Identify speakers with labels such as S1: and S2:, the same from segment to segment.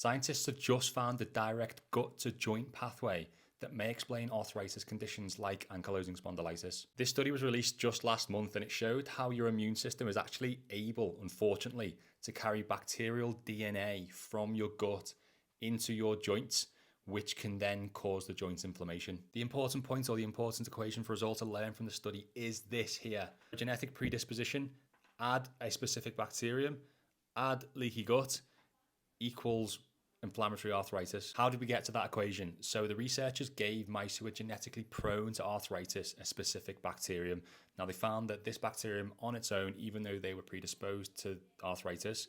S1: Scientists have just found a direct gut to joint pathway that may explain arthritis conditions like ankylosing spondylitis. This study was released just last month and it showed how your immune system is actually able, unfortunately, to carry bacterial DNA from your gut into your joints, which can then cause the joint inflammation. The important point, or the important equation for us all to learn from the study, is this here. A genetic predisposition, add a specific bacterium, add leaky gut, equals inflammatory arthritis. How did we get to that equation? So the researchers gave mice who were genetically prone to arthritis a specific bacterium. Now they found that this bacterium on its own, even though they were predisposed to arthritis,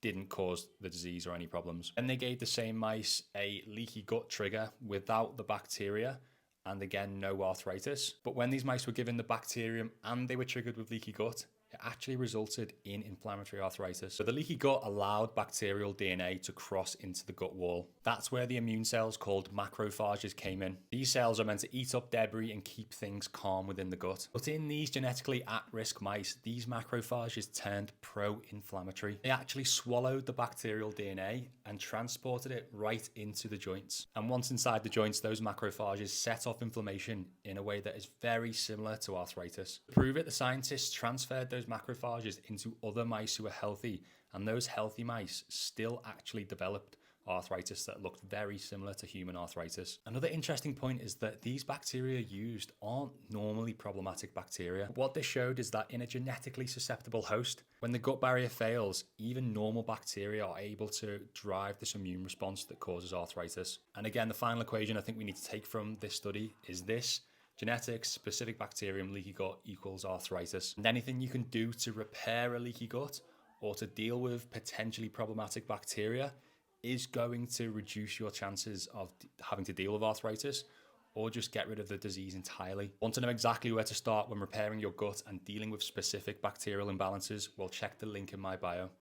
S1: didn't cause the disease or any problems. And they gave the same mice a leaky gut trigger without the bacteria, and again, no arthritis. But when these mice were given the bacterium and they were triggered with leaky gut, it actually resulted in inflammatory arthritis. So the leaky gut allowed bacterial DNA to cross into the gut wall. That's where the immune cells called macrophages came in. These cells are meant to eat up debris and keep things calm within the gut. But in these genetically at-risk mice, these macrophages turned pro-inflammatory. They actually swallowed the bacterial DNA and transported it right into the joints. And once inside the joints, those macrophages set off inflammation in a way that is very similar to arthritis. To prove it, the scientists transferred those macrophages into other mice who were healthy, and those healthy mice still actually developed arthritis that looked very similar to human arthritis. Another interesting point is that these bacteria used aren't normally problematic bacteria. What this showed is that in a genetically susceptible host, when the gut barrier fails, even normal bacteria are able to drive this immune response that causes arthritis. And again, the final equation I think we need to take from this study is this: genetics, specific bacterium, leaky gut equals arthritis. And anything you can do to repair a leaky gut or to deal with potentially problematic bacteria is going to reduce your chances of having to deal with arthritis, or just get rid of the disease entirely. Want to know exactly where to start when repairing your gut and dealing with specific bacterial imbalances? Well, check the link in my bio.